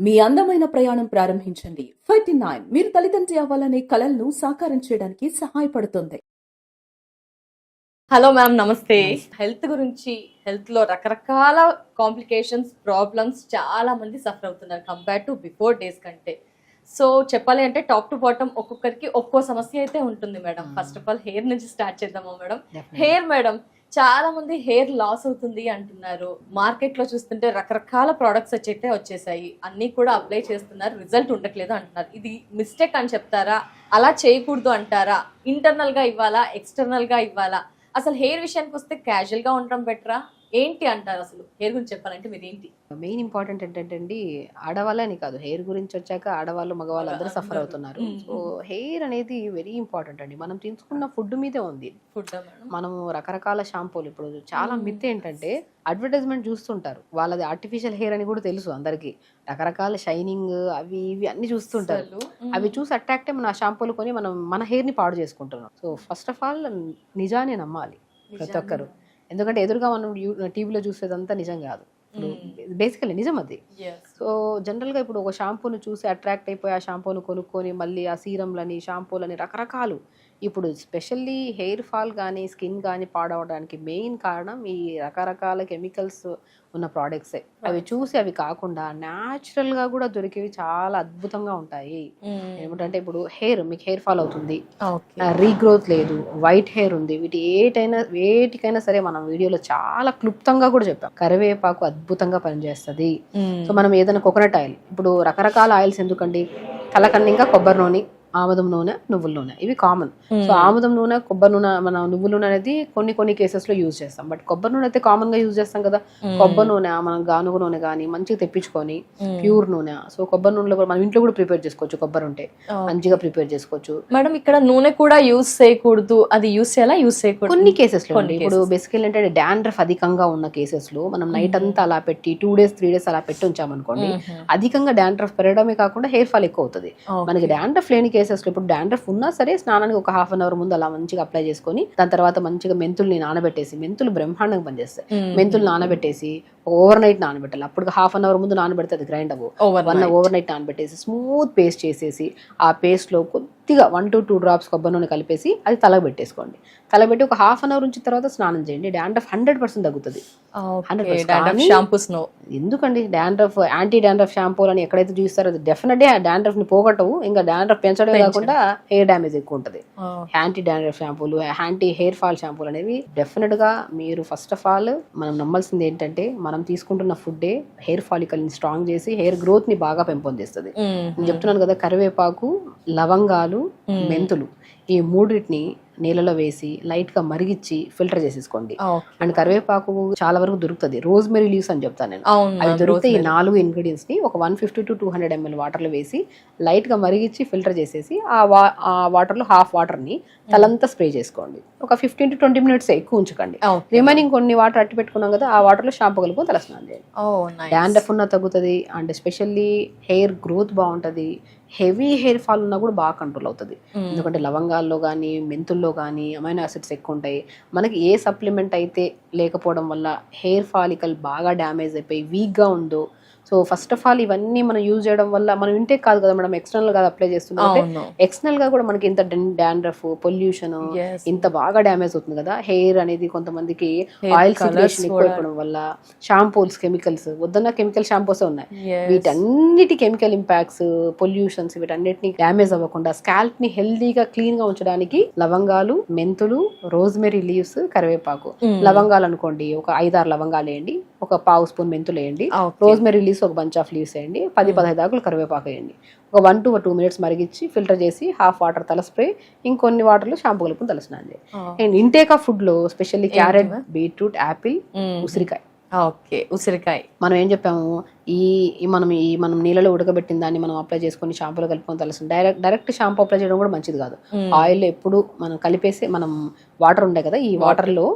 మీ అందమైన ప్రయాణం ప్రారంభించండి. 39 మీరు తల్లిదండ్రి అవ్వాలనే కలలను సాకారం చేయడానికి సహాయపడుతుంది. హలో మ్యామ్, నమస్తే. హెల్త్ గురించి, హెల్త్ లో రకరకాల కాంప్లికేషన్స్, ప్రాబ్లమ్స్ చాలా మంది సఫర్ అవుతున్నారు కంపేర్ టు బిఫోర్ డేస్ కంటే. సో చెప్పాలి అంటే టాప్ టు బాటమ్ ఒక్కొక్కరికి ఒక్కో సమస్య అయితే ఉంటుంది madam. First of all hair నుంచి స్టార్ట్ చేద్దామా మేడం? హెయిర్ మేడం, చాలా మంది హెయిర్ లాస్ అవుతుంది అంటున్నారు. మార్కెట్ లో చూస్తుంటే రకరకాల ప్రోడక్ట్స్ అయితే వచ్చేసాయి, అన్ని కూడా అప్లై చేస్తున్నారు, రిజల్ట్ ఉండట్లేదు అంటున్నారు. ఇది మిస్టేక్ అని చెప్తారా? అలా చేయకూడదు అంటారా? ఇంటర్నల్ గా ఇవ్వాలా, ఎక్స్టర్నల్ గా ఇవ్వాలా? అసలు హెయిర్ విషయానికి వస్తే క్యాజువల్ గా ఉండడం బెటరా? ఏంటి అంటారు? అసలు హెయిర్ గురించి చెప్పాలంటే మీరు ఏంటి? మెయిన్ ఇంపార్టెంట్ ఏంటంటే అండి, ఆడవాళ్ళని కాదు, హెయిర్ గురించి వచ్చాక ఆడవాళ్ళు మగవాళ్ళు అందరూ సఫర్ అవుతున్నారు. సో హెయిర్ అనేది వెరీ ఇంపార్టెంట్ అండి. మనం తీసుకున్న ఫుడ్ మీదే ఉంది. ఫుడ్ మనము రకరకాల షాంపూలు, ఇప్పుడు చాలా మిత్ ఏంటంటే అడ్వర్టైజ్మెంట్ చూస్తుంటారు, వాళ్ళది ఆర్టిఫిషియల్ హెయిర్ అని కూడా తెలుసు అందరికి. రకరకాల షైనింగ్ అవి ఇవి అన్ని చూస్తుంటారు. అవి చూసి అట్రాక్ట్ అయ్యి మన షాంపూలు కొని మనం మన హెయిర్ ని పాడు చేసుకుంటున్నాం. సో ఫస్ట్ ఆఫ్ ఆల్ నిజాన్ని నమ్మాలి ప్రతి ఒక్కరు. ఎందుకంటే ఎదురుగా మనం టీవీలో చూసేదంతా నిజం కాదు. బేసికలీ నిజం అది. సో జనరల్గా ఇప్పుడు ఒక షాంపూను చూసి అట్రాక్ట్ అయిపోయి ఆ షాంపూను కొనుక్కొని మళ్ళీ ఆ సీరంలని, షాంపూలని రకరకాలు. ఇప్పుడు స్పెషల్లీ హెయిర్ ఫాల్ కానీ స్కిన్ కానీ పాడవడానికి మెయిన్ కారణం ఈ రకరకాల కెమికల్స్ ఉన్న ప్రోడక్ట్సే. అవి చూసి అవి కాకుండా న్యాచురల్గా కూడా దొరికేవి చాలా అద్భుతంగా ఉంటాయి. ఏమిటంటే ఇప్పుడు మీకు హెయిర్ ఫాల్ అవుతుంది, రీగ్రోత్ లేదు, వైట్ హెయిర్ ఉంది, వేటికైనా సరే మనం వీడియోలో చాలా క్లుప్తంగా కూడా చెప్పాం. కరివేపాకు అద్భుతంగా పనిచేస్తుంది. సో మనం ఏదైనా కోకోనట్ ఆయిల్, ఇప్పుడు రకరకాల ఆయిల్స్ ఎందుకండి, తలకన్నా ఇంకా కొబ్బరి నూనె, ఆముదం నూనె, నువ్వుల నూనె, ఇవి కామన్. సో ఆముదం నూనె, కొబ్బరి నూనె, మన నువ్వుల నూనె అనేది కొన్ని కేసెస్ లో యూజ్ చేస్తాం. బట్ కొబ్బరి నూనె అయితే కామన్ గా యూజ్ చేస్తాం కదా. కొబ్బరి నూనె మనం గానుగ నూనె కానీ మంచిగా తెప్పించుకొని ప్యూర్ నూనె. సో కొబ్బరి నూనెలో కూడా మనం ఇంట్లో కూడా ప్రిపేర్ చేసుకోవచ్చు. కొబ్బరి ఉంటే మంచిగా ప్రిపేర్ చేసుకోవచ్చు. మేడం ఇక్కడ నూనె కూడా యూజ్ చేయకూడదు, అది యూజ్ చేయాలా, యూజ్ చేయకూడదు కొన్ని కేసెస్ లో. ఇప్పుడు బేసికల్ ఏంటంటే డాండ్రఫ్ అధికంగా ఉన్న కేసెస్ లో మనం నైట్ అంతా అలా పెట్టి 2 days 3 days అలా పెట్టి ఉంచామనుకోండి, అధికంగా డాండ్రఫ్ పెరగడమే కాకుండా హెయిర్ ఫాల్ ఎక్కువ అవుతుంది. మనకి డాండ్రఫ్ లేని కేసెస్ లో, ఇప్పుడు డాండ్రఫ్ ఉన్నా సరే స్నానానికి ఒక 1/2 hour ముందు అలా మంచిగా అప్లై చేసుకొని దాని తర్వాత మంచిగా మెంతుల్ని నానబెట్టేసి, మెంతులు బ్రహ్మాండంగా పనిచేస్తాయి. మెంతులు నానబెట్టేసి ఓవర్ నైట్ నానబెట్టాలి. అప్పుడు 1/2 hour ముందు నానబెడితే అది గ్రైండ్ అవ్వు. ఓవర్ నైట్ నానబెట్టేసి స్మూత్ పేస్ట్ చేసేసి ఆ పేస్ట్ లో కొద్దిగా 1 to 2 drops కొబ్బరి నూనె కలిపేసి అది తలకు పెట్టేసుకోండి. తలబెట్టి ఒక 1/2 hour నుంచి తర్వాత స్నానం చేయండి. డాండ్రఫ్ 100% తగ్గుతుంది. ఎందుకండి డాండ్రఫ్, యాంటీ డాండ్రఫ్ షాంపూలు అని ఎక్కడైతే చూస్తారో అది డెఫినెట్లీ ఆ డాండ్రఫ్ ని పోగొట్టవు, ఇంకా డాండ్రఫ్ పెంచడమే కాకుండా హెయిర్ డ్యామేజ్ ఎక్కువ ఉంటుంది. యాంటీ డాండ్రఫ్ షాంపూలు, యాంటీ హెయిర్ ఫాల్ షాంపూలు అనేవి డెఫినెట్ గా మీరు ఫస్ట్ ఆఫ్ ఆల్ మనం నమ్మాల్సింది ఏంటంటే, మనం తీసుకుంటున్న ఫుడ్డే హెయిర్ ఫాలికల్ ని స్ట్రాంగ్ చేసి హెయిర్ గ్రోత్ ని బాగా పెంపొందిస్తుంది. నేను చెప్తున్నాను కదా, కరివేపాకు, లవంగాలు, మెంతులు, ఈ మూడింటిని నీళ్ళలో వేసి లైట్ గా మరిగించి ఫిల్టర్ చేసేసుకోండి. అండ్ కరివేపాకు చాలా వరకు దొరుకుతుంది. రోజ్మెరీ లీవ్స్ అని చెప్తాను నేను, అవి దొరికితే ఈ 4 ingredients ని ఒక 150 to 200 ml వాటర్ లో వేసి లైట్ గా మరిగించి ఫిల్టర్ చేసేసి ఆ వాటర్ లో హాఫ్ వాటర్ ని తలంతా స్ప్రే చేసుకోండి. ఒక 15 to 20 minutes ఎక్కువ ఉంచకండి. రిమైనింగ్ కొన్ని వాటర్ అట్టి పెట్టుకున్నాం కదా, ఆ వాటర్ లో షాంపూ కలుపుకొని తలస్నానం చేయండి. డాండ్రఫ్ ఉన్న తగ్గుతుంది. అండ్ స్పెషల్లీ హెయిర్ గ్రోత్ బాగుంటది. హెవీ హెయిర్ ఫాల్ ఉన్నా కూడా బాగా కంట్రోల్ అవుతుంది. ఎందుకంటే లవంగాల్లో కానీ మెంతుల్లో కానీ అమైనో యాసిడ్స్ ఎక్కువ ఉంటాయి. మనకి ఏ సప్లిమెంట్ అయితే లేకపోవడం వల్ల హెయిర్ ఫాలికల్ బాగా డ్యామేజ్ అయిపోయి వీక్గా ఉందో, సో ఫస్ట్ ఆఫ్ ఆల్ ఇవన్నీ మనం యూజ్ చేయడం వల్ల మనం ఇంటే కాదు కదా మేడం, ఎక్స్టర్నల్ గా అప్లై చేస్తున్నాం. ఎక్స్టర్నల్ గా కూడా మనకి ఇంత డాండ్రఫ్, పొల్యూషన్ ఇంత బాగా డ్యామేజ్ అవుతుంది కదా హెయిర్ అనేది. కొంతమందికి ఆయిల్ సిగ్రేషన్ ఎక్కువ అయిపోవడం వల్ల, షాంపూస్ కెమికల్స్, వద్దన్న కెమికల్ షాంపూస్ ఉన్నాయి, వీటన్నిటి కెమికల్ ఇంపాక్ట్స్, పొల్యూషన్స్, వీటన్నిటిని డ్యామేజ్ అవ్వకుండా స్కాల్ప్ ని హెల్దీగా క్లీన్ గా ఉంచడానికి లవంగాలు, మెంతులు, రోజ్మెరీ లీవ్స్, కరివేపాకు. లవంగాలు అనుకోండి ఒక 5-6 లవంగాలు వేయండి, ఒక 1/2 spoon మెంతులు వేయండి, రోజ్మెరీ లీవ్స్ ఒక బంచ్ ఆఫ్ లీవ్స్ వేయండి, 10-15 ఆకులు కరివేపాకు వేయండి. ఒక 1 to 2 minutes మరిగించి ఫిల్టర్ చేసి హాఫ్ వాటర్ తల స్ప్రే, ఇంకొన్ని వాటర్లో షాంపూ కలుపుకొని తలస్నానం చేయండి. అండ్ ఇంటేక్ ఆఫ్ ఫుడ్ లో స్పెషల్లీ క్యారెట్, బీట్రూట్, యాపిల్, ఉసిరికాయ. ఉసిరికాయ మనం ఏం చెప్పాము, మనం నీళ్ళలో ఉడకబెట్టిన దాన్ని మనం అప్లై చేసుకొని షాంపూలో కలుపుకొని తలసం. డైరెక్ట్ షాంపూ అప్లై చేయడం కూడా మంచిది కాదు. ఆయిల్ ఎప్పుడు మనం కలిపేసి, మనం వాటర్ ఉండే కదా, ఈ వాటర్ లో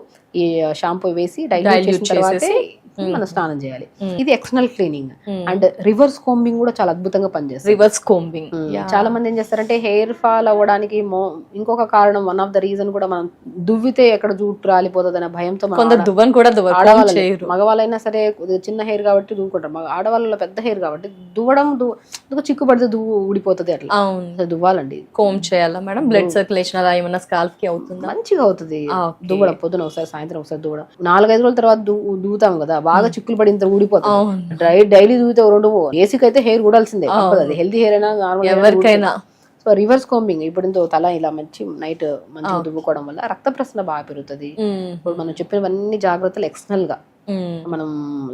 ఈ షాంపూ వేసి డైల్యూట్ చేసిన తర్వాత పెట్టుకుని మనం స్నానం చేయాలి. ఇది external cleaning. And reverse combing కూడా చాలా అద్భుతంగా పనిచేస్తుంది. రివర్స్ కోంబింగ్ చాలా మంది ఏం చేస్తారంటే హెయిర్ ఫాల్ అవ్వడానికి ఇంకొక కారణం, వన్ ఆఫ్ ద రీజన్ కూడా మనం దువ్వితే ఎక్కడ జుట్టు రాలిపోతుంది అనే భయంతో కొందరు దువ్వని కూడా ఆడవాళ్ళు, మగవాళ్ళైనా సరే చిన్న హెయిర్ కాబట్టి దువ్వుకుంటారు, ఆడవాళ్ళలో పెద్ద హెయిర్ కాబట్టి దువ్వడం చిక్కు పడితే దువ్వు ఊడిపోతుంది, అట్లా దువ్వాలండి. కోమ్ చేయాలా మేడం? బ్లడ్ సర్క్యులేషన్ అలా ఏమన్నా స్కాల్ప్ కి అవుతుందా? మంచిగా అవుతుంది దువ్వడం. పొద్దున ఒకసారి, సాయంత్రం ఒకసారి దువ్వడం. 4-5 రోజుల తర్వాత దువ్వుతాం కదా, బాగా చిక్కులు పడిన ఊడిపోతుంది. డైలీ దువ్వుతే 2 ఏసీకి అయితే హెయిర్ ఊడాల్సిందే, అది హెల్తీ హెయిర్ అయినా నార్మల్ ఎవరికైనా. సో రివర్స్ కోంబింగ్ ఇప్పుడు తల ఇలా నైట్ మంచిగా దువ్వుకోవడం వల్ల రక్త ప్రసరణ బాగా పెరుగుతుంది. ఇప్పుడు మనం చెప్పినవన్నీ జాగ్రత్తలు ఎక్స్టర్నల్ గా మనం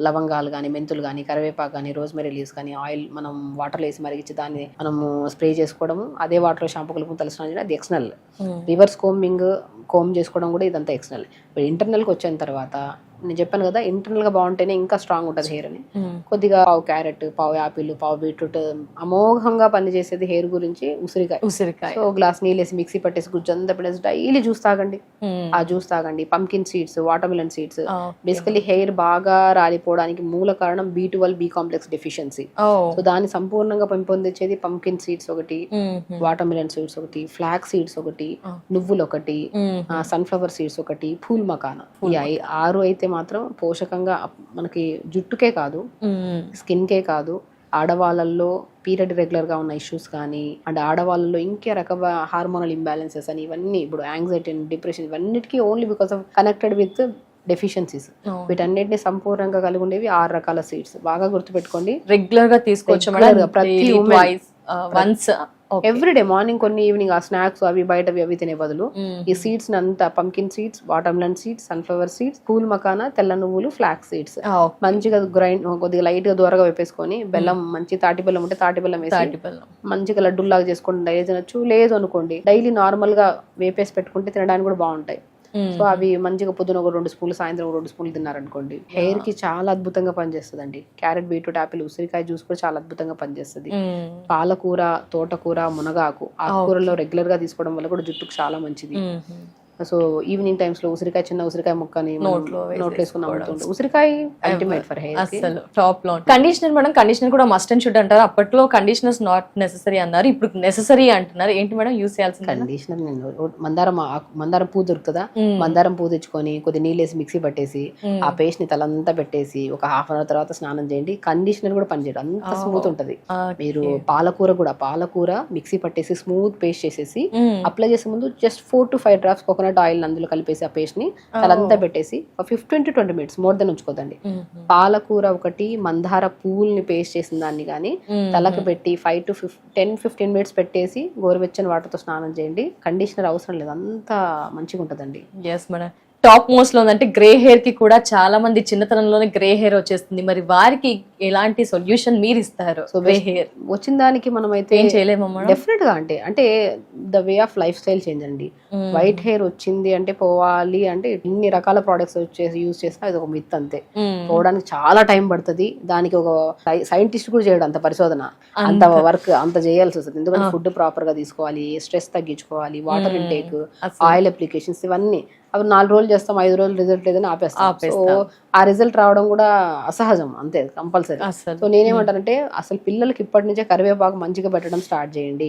లవంగాలు కానీ, మెంతులు కానీ, కరివేపాకు కానీ, రోజ్మెరీ లీవ్స్ కానీ, ఆయిల్ మనం వాటర్లో వేసి మరిగించి దాన్ని మనం స్ప్రే చేసుకోవడము, అదే వాటర్లో షాంపూ కలుపుకొని తలస్నానం చేయడం, అది ఎక్స్టర్నల్. రివర్స్ కోమ్ చేసుకోవడం కూడా ఇదంతా ఎక్స్టర్నల్. ఇప్పుడు ఇంటర్నల్కి వచ్చిన తర్వాత నేను చెప్పాను కదా, ఇంటర్నల్ గా బాగుంటేనే ఇంకా స్ట్రాంగ్ ఉంటుంది హెయిర్ అని. కొద్దిగా పావు క్యారెట్, పావు యాపిల్, పావు బీట్రూట్ అమోఘంగా పనిచేసేది హెయిర్ గురించి ఉసిరికాయ. సో గ్లాస్ నీళ్ళు వేసి మిక్సీ పట్టేసి గుజ్జంతా పెట్టేసి డైలీ జ్యూస్ తాగండి. ఆ జ్యూస్ తాగండి. Pumpkin seeds, water melon seeds. Basically hair బాగా రాలిపోవడానికి మూల కారణం B12 B complex deficiency. So దాన్ని సంపూర్ణంగా పెంపొందించేది పంకిన్ సీడ్స్ ఒకటి, వాటర్ మిలన్ సీడ్స్ ఒకటి, ఫ్లాక్ సీడ్స్ ఒకటి, నువ్వులు ఒకటి, సన్ఫ్లవర్ సీడ్స్ ఒకటి, పూల్ మకానా. ఈ 6 అయితే మాత్రం పోషకంగా మనకి జుట్టుకే కాదు, స్కిన్ కే కాదు, ఆడవాళ్ళల్లో పీరియడ్ రెగ్యులర్ గా ఉన్న ఇష్యూస్ కానీ, అండ్ ఆడవాళ్ళలో ఇంకే రకమైన హార్మోనల్ ఇంబ్యాలెన్సెస్ అని, ఇవన్నీ ఇప్పుడు యాంగ్జైటీ, డిప్రెషన్, ఇవన్నిటికీ only because of connected with deficiencies. వీటన్నిటిని సంపూర్ణంగా కలిగి ఉండేవి 6 రకాల సీడ్స్. బాగా గుర్తుపెట్టుకోండి, రెగ్యులర్ గా తీసుకోవచ్చు ప్రతి ఎవ్రీడే మార్నింగ్ కొన్ని, ఈవినింగ్ ఆ స్నాక్స్ అవి తినే బదులు ఈ సీడ్స్ అంతా pumpkin seeds, water melon seeds, sunflower seeds, pool makhana, తెల్ల నువ్వులు, ఫ్లాక్ సీడ్స్ మంచిగా గ్రైండ్, కొద్దిగా లైట్ గా దూరగా వేపేసుకొని, బెల్లం మంచి తాటి బెల్లం ఉంటే తాటి బెల్లం వేసి మంచిగా లడ్డూలాగా చేసుకొని డైలీ తినొచ్చు. లేదు అనుకోండి డైలీ నార్మల్ గా వేపేసి పెట్టుకుంటే తినడానికి కూడా బాగుంటాయి. సో అవి మంచిగా పొద్దున ఒక 2 స్పూన్లు, సాయంత్రం 2 స్పూన్లు తిన్నారనుకోండి, హెయిర్ కి చాలా అద్భుతంగా పనిచేస్తుంది అండి. క్యారెట్, బీట్రూట్, యాపిల్, ఉసిరికాయ జ్యూస్ కూడా చాలా అద్భుతంగా పనిచేస్తుంది. పాలకూర, తోటకూర, మునగాకు, ఆకుకూరలో రెగ్యులర్ గా తీసుకోవడం వల్ల కూడా జుట్టుకు చాలా మంచిది. సో ఈవినింగ్ టైమ్స్ లో ఉసిరికాయ, చిన్న ఉసిరికాయ ముక్కని నోట్లో వేసుకుని అమ్ముతుంటారు. ఉసిరికాయ అల్టిమేట్ ఫర్ హెయిర్. అసలు టాప్ లో. కండిషనర్ మేడం, కండిషనర్ కూడా మస్ట్ అండ్ షుడ్ అంటారు. అప్పట్లో కండిషనర్స్ నాట్ నెసెసరీ అన్నారు, ఇప్పుడు నెసెసరీ అంటున్నారు. ఏంటి మేడం యూస్ చేయాల్సింది? కండిషనర్ మందారం పువ్వు దొరుకుతుందా, మందారం పువ్వు తెచ్చుకొని కొద్ది నీళ్ళు వేసి మిక్సీ పట్టేసి ఆ పేస్ట్ ని తలంతా పెట్టేసి ఒక హాఫ్ అన్ అవర్ తర్వాత స్నానం చేయండి. కండిషనర్ కూడా పనిచేయడం అంత స్మూత్ ఉంటది. మీరు పాలకూర మిక్సీ పట్టేసి స్మూత్ పేస్ట్ చేసేసి అప్లై చేసే ముందు just 4 to 5 drops coconut oil అందులో కలిపేసి ఆ పేస్ట్ ని తలంతా పెట్టేసి 15 to 20 minutes, మోర్ దెన్ ఉంచుకోదండి. పాలకూర ఒకటి, మందార పువ్వుల్ని పేస్ట్ చేసిన దాన్ని కానీ తలకు పెట్టి 5 to 10-15 minutes పెట్టేసి గోరువెచ్చని వాటర్తో స్నానం చేయండి. కండిషనర్ అవసరం లేదు, అంత మంచిగా ఉంటదండి. Yes madam. టాప్ మోస్ట్ లో అంటే గ్రే హెయిర్ కి కూడా చాలా మంది చిన్నతనంలోనే గ్రే హెయిర్ వచ్చేస్తుంది. మరి వారికి ఎలాంటి సొల్యూషన్ మీరు ఇస్తారు? సో గ్రే హెయిర్ వచ్చిన దానికి మనం అయితే ఏం చేయలేమమ్మా. డెఫినెట్ గా అంటే the way of life style change అండి. వైట్ హెయిర్ వచ్చింది అంటే పోవాలి అంటే ఇన్ని రకాల ప్రొడక్ట్స్ వచ్చేసి యూజ్ చేసినా అది ఒక మిత్ అంతే. పోవడానికి చాలా టైం పడుతుంది. దానికి ఒక సైంటిస్ట్ కూడా చేయడం అంత పరిశోధన, అంత వర్క్ అంత చేయాల్సి వస్తుంది. ఎందుకంటే ఫుడ్ ప్రాపర్ గా తీసుకోవాలి, స్ట్రెస్ తగ్గించుకోవాలి, వాటర్ ఇంటేక్, ఆయిల్ అప్లికేషన్స్, ఇవన్నీ. అవి 4 రోజులు చేస్తాం, 5 రోజులు రిజల్ట్ లేదని ఆపేస్తాం. సో ఆ రిజల్ట్ రావడం కూడా అసహజం, అంతే కంపల్సరీ. సో నేనేమంటానంటే అసలు పిల్లలకి ఇప్పటి నుంచే కరివేపాకు మంచిగా పెట్టడం స్టార్ట్ చేయండి.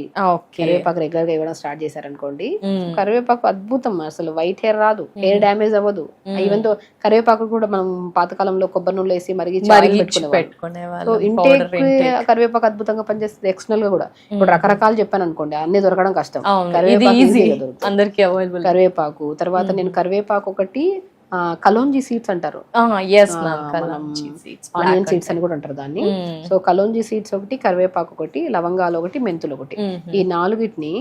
కరివేపాకు రెగ్యులర్ గా ఇవ్వడం స్టార్ట్ చేశారనుకోండి, కరివేపాకు అద్భుతం. అసలు వైట్ హెయిర్ రాదు, హెయిర్ డ్యామేజ్ అవ్వదు. ఈవెన్ తో కరివేపాకు కూడా మనం పాతకాలంలో కొబ్బరి నూనె వేసి మరిగించి పెట్టుకునేవాళ్ళం. సో ఇంటేక్ కరివేపాకు అద్భుతంగా పనిచేస్తుంది. ఎక్స్టర్నల్ గా కూడా ఇప్పుడు రకరకాలు చెప్పాను అనుకోండి, అన్ని దొరకడం కష్టం. కరివేపాకు తర్వాత నేను కరివేపాకు ఒకటి, కలోంజీ సీడ్స్ అంటారు, ఆనియన్ సీడ్స్ అని కూడా అంటారు దాన్ని. సో కలోంజీ సీడ్స్ ఒకటి, కరివేపాకు ఒకటి, లవంగాలు ఒకటి, మెంతులు ఒకటి, ఈ 4టిని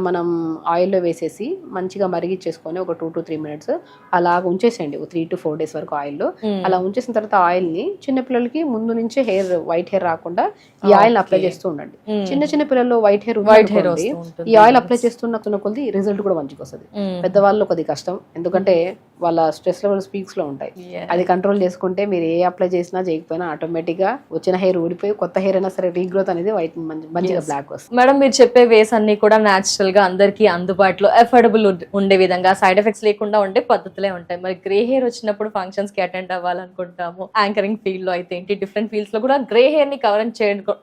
మనం ఆయిల్లో వేసేసి మంచిగా మరిగిచ్చేసుకొని ఒక 2 to 3 minutes అలా ఉంచేసేయండి, 3 to 4 days వరకు ఆయిల్లో. అలా ఉంచేసిన తర్వాత ఆయిల్ ని చిన్నపిల్లలకి ముందు నుంచే వైట్ హెయిర్ రాకుండా ఈ ఆయిల్ అప్లై చేస్తూ ఉండండి. చిన్న పిల్లల్లో వైట్ హెయిర్ ఈ ఆయిల్ అప్లై చేస్తున్న కొద్ది రిజల్ట్ కూడా మంచిగా వస్తుంది. పెద్దవాళ్ళు కొద్ది కష్టం, ఎందుకంటే వాళ్ళ స్ట్రెస్ లెవెల్స్ పీక్స్ లో ఉంటాయి. అది కంట్రోల్ చేసుకుంటే మీరు ఏ అప్లై చేసినా చేయకపోయినా ఆటోమేటిక్ గా వచ్చిన హెయిర్ ఊడిపోయి కొత్త హెయిర్ అయినా సరే రీగ్రోత్ అనేది వైట్ మంచిగా బ్లాక్ వస్తుంది. మేడం మీరు చెప్పే వేస్ అన్ని కూడా న్యాచురల్ గా అందరికి అందుబాటులో అఫోర్డబుల్ ఉండే విధంగా సైడ్ ఎఫెక్ట్స్ లేకుండా ఉండే పద్ధతులే ఉంటాయి. మరి గ్రే హెయిర్ వచ్చినప్పుడు ఫంక్షన్స్ కి అటెండ్ అవ్వాలనుకుంటాము, యాంకరింగ్ ఫీల్డ్ లో అయితే ఏంటి, డిఫరెంట్ ఫీల్డ్స్ లో కూడా గ్రే హెయిర్ ని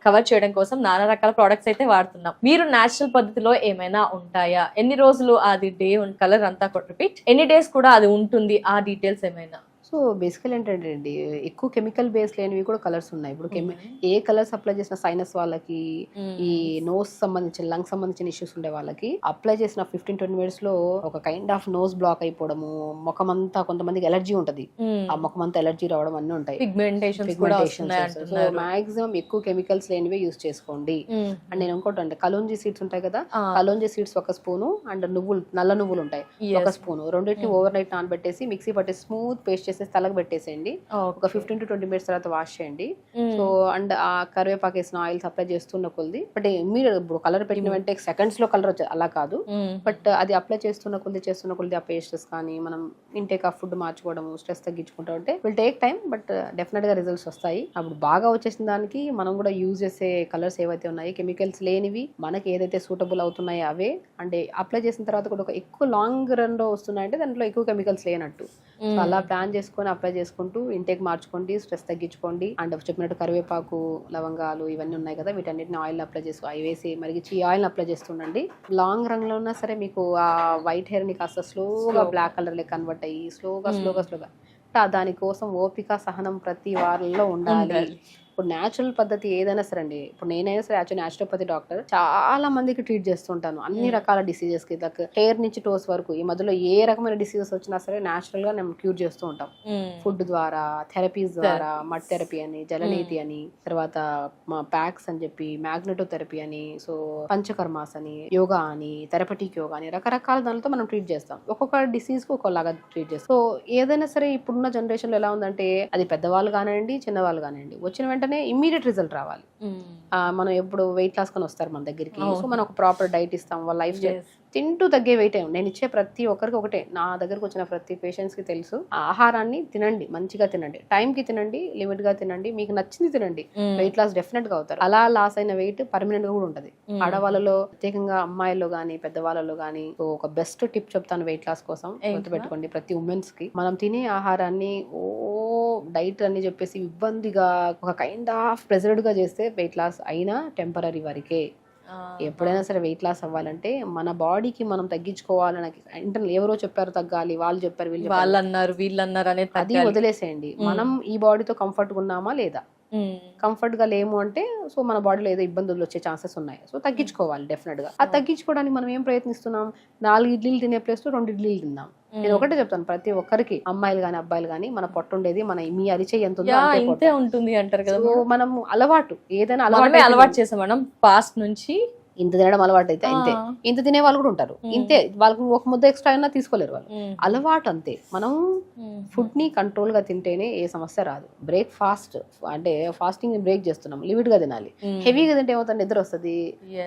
కవర్ చేయడం కోసం నానా రకాల ప్రొడక్ట్స్ అయితే వాడుతున్నాం. మీరు న్యాచురల్ పద్ధతిలో ఏమైనా ఉంటాయా, ఎన్ని రోజులు అది డే కలర్ అంతా రిపీట్, ఎన్ని డేస్ కూడా అది ఉంటుంది, ఆ డీటెయిల్స్ ఏమైనా? సో బేసికల్ ఏంటంటే అండి, ఎక్కువ కెమికల్ బేస్ లేనివి కూడా కలర్స్ ఉన్నాయి. ఇప్పుడు ఏ కలర్స్ అప్లై చేసిన సైనస్ వాళ్ళకి, ఈ నోస్ సంబంధించిన లంగ్స్ సంబంధించిన ఇష్యూస్ ఉండే వాళ్ళకి అప్లై చేసిన 15-20 మినిట్స్ లో ఒక కైండ్ ఆఫ్ నోస్ బ్లాక్ అయిపోవడము, ముఖం అంతా, కొంతమందికి ఎలర్జీ ఉంటది, ఆ ముఖం అంతా ఎలర్జీ రావడం అన్నీ ఉంటాయి. సో మాక్సిమం ఎక్కువ కెమికల్స్ లేనివే యూస్ చేసుకోండి. అండ్ నేను ఇంకోటి అంటే కలోంజీ సీడ్స్ ఉంటాయి కదా, కలోంజీ సీడ్స్ ఒక స్పూను, అండ్ నువ్వులు, నల్ల నువ్వులు ఉంటాయి ఒక స్పూను, రెండింటిని ఓవర్ నైట్ నానబెట్టేసి మిక్సీ పట్టి స్మూత్ పేస్ట్ చేసి తలకు పెట్టేసేయండి. ఒక 15-20 మినిట్స్ తర్వాత వాష్ చేయండి. సో అండ్ ఆ కరివేపాకు వేసిన ఆయిల్స్ అప్లై చేస్తున్న కొద్ది, బట్ మీరు ఇప్పుడు కలర్ పెట్టిన వెంటనే సెకండ్స్ లో కలర్ వచ్చేది అలా కాదు, బట్ అది అప్లై చేస్తున్న కొద్ది ఆ పేస్టెస్ కానీ మనం ఇంటేక్ ఆఫ్ ఫుడ్ మార్చుకోవడం, స్ట్రెస్ తగ్గించుకుంటా ఉంటే will take time, but definite గా రిజల్ట్స్ వస్తాయి. అప్పుడు బాగా వచ్చేసిన దానికి మనం కూడా యూజ్ చేసే కలర్స్ ఏవైతే ఉన్నాయి, కెమికల్స్ లేనివి, మనకి ఏదైతే సూటబుల్ అవుతున్నాయో అవే, అంటే అప్లై చేసిన తర్వాత కూడా ఒక ఎక్కువ లాంగ్ రన్ లో వస్తున్నాయంటే దాంట్లో ఎక్కువ కెమికల్స్ లేనట్టు. సో అలా ప్లాన్ చేసుకొని అప్లై చేసుకుంటూ ఇంటేక్ మార్చుకోండి, స్ట్రెస్ తగ్గించుకోండి. అండ్ చెప్పినట్టు కరివేపాకు, లవంగాలు ఇవన్నీ ఉన్నాయి కదా, వీటన్నిటిని ఆయిల్ అప్లై చేసుకో, అవి వేసి మరిగించి ఈ ఆయిల్ అప్లై చేస్తుండండి. లాంగ్ రన్ లో ఉన్నా సరే మీకు ఆ వైట్ హెయిర్ ని కాస్త స్లోగా బ్లాక్ కలర్ లో కన్వర్ట్ అయ్యి స్లోగా దానికోసం ఓపిక, సహనం ప్రతి వారంలో ఉండాలి. ఇప్పుడు న్యాచురల్ పద్ధతి ఏదైనా సరే అండి, ఇప్పుడు నేనైనా సరే యాక్చువల్ న్యాచురోపతి డాక్టర్, చాలా మందికి ట్రీట్ చేస్తుంటాను అన్ని రకాల డిసీజెస్ కి, లైక్ హెయిర్ నుంచి టోస్ వరకు. ఈ మధ్యలో ఏ రకమైన డిసీజెస్ వచ్చినా సరే న్యాచురల్ గా మేము క్యూర్ చేస్తూ ఉంటాం. ఫుడ్ ద్వారా, థెరపీస్ ద్వారా, మడ్ థెరపీ అని, జలనీతి అని, తర్వాత ప్యాక్స్ అని చెప్పి, మ్యాగ్నెటో థెరపీ అని, సో పంచకర్మాస్ అని, యోగా అని, థెరపటిక్ యోగా అని, రకరకాల దానితో మనం ట్రీట్ చేస్తాం. ఒక్కొక్క డిసీజ్ కు ఒక్కొక్కలాగా ట్రీట్ చేస్తాం. సో ఏదైనా సరే ఇప్పుడున్న జనరేషన్ లో ఎలా ఉందంటే, అది పెద్దవాళ్ళు కానివ్వండి, చిన్నవాళ్ళు కానివ్వండి, వచ్చిన వెంటనే ఇమ్మీడియట్ రిజల్ట్ రావాలి. మనం ఎప్పుడు వెయిట్ లాస్ కొని వస్తారు మన దగ్గరికి, సో మనం ఒక ప్రాపర్ డైట్ ఇస్తాం, వాళ్ళ లైఫ్ తింటూ తగ్గే వెయిట్ ఏం. నేను ఇచ్చే ప్రతి ఒక్కరికి ఒకటే, నా దగ్గరకు వచ్చిన ప్రతి పేషెంట్స్ కి తెలుసు, ఆహారాన్ని తినండి, మంచిగా తినండి, టైం కి తినండి, లిమిట్ గా తినండి, మీకు నచ్చింది తినండి, వెయిట్ లాస్ డెఫినెట్ గా అవుతారు. అలా లాస్ అయిన వెయిట్ పర్మనెంట్ గా కూడా ఉంటది. ఆడవాళ్ళలో ప్రత్యేకంగా, అమ్మాయిల్లో గానీ పెద్దవాళ్ళలో గానీ ఒక బెస్ట్ టిప్ చెప్తాను వెయిట్ లాస్ కోసం, గుర్తుపెట్టుకోండి. ప్రతి ఉమెన్స్ కి మనం తినే ఆహారాన్ని డైట్ అని చెప్పేసి ఇబ్బందిగా ఒక కైండ్ ఆఫ్ ప్రెజర్డ్ గా చేస్తే వెయిట్ లాస్ అయినా టెంపరీ వరకే. ఎప్పుడైనా సరే వెయిట్ లాస్ అవ్వాలంటే మన బాడీకి మనం తగ్గించుకోవాలని, ఇంటర్నల్ ఎవరో చెప్పారు తగ్గాలి, వాళ్ళు చెప్పారు, వాళ్ళు అన్నారు, వీళ్ళు అన్నారు అనేది అది వదిలేసేయండి. మనం ఈ బాడీతో కంఫర్ట్ గా ఉన్నామా లేదా, కంఫర్ట్ గా లేము అంటే సో మన బాడీలో ఏదో ఇబ్బందులు వచ్చే ఛాన్సెస్ ఉన్నాయి. సో తగ్గించుకోవాలి డెఫినెట్ గా. అది తగ్గించుకోవడానికి మనం ఏం ప్రయత్నిస్తున్నాం, 4 ఇడ్లీలు తినే ప్లేస్ లో 2 ఇడ్లీలు తిన్నాం. నేను ఒకటే చెప్తాను, ప్రతి ఒక్కరికి, అమ్మాయిలు గానీ అబ్బాయిలు గానీ, మన పొట్ట ఉండేది మన మీ అరిచేయి ఎంత ఉందో ఉంటుంది అంటారు కదా. మనం అలవాటు ఏదైనా అలవాటు చేసాం మనం పాస్ట్ నుంచి. ఇంత తినడం అలవాటు అయితే అంతే, ఇంత తినే వాళ్ళు కూడా ఉంటారు, ఇంతే, వాళ్ళకి ఒక ముద్ద ఎక్స్ట్రా అయినా తీసుకోలేరు వాళ్ళు, అలవాటు అంతే. మనం ఫుడ్ ని కంట్రోల్ గా తింటేనే ఏ సమస్య రాదు. బ్రేక్ఫాస్ట్ అంటే ఫాస్టింగ్ బ్రేక్ చేస్తున్నాం, లిమిట్ గా తినాలి. హెవీగా తింటే ఏమవుతుంది, నిద్ర వస్తుంది,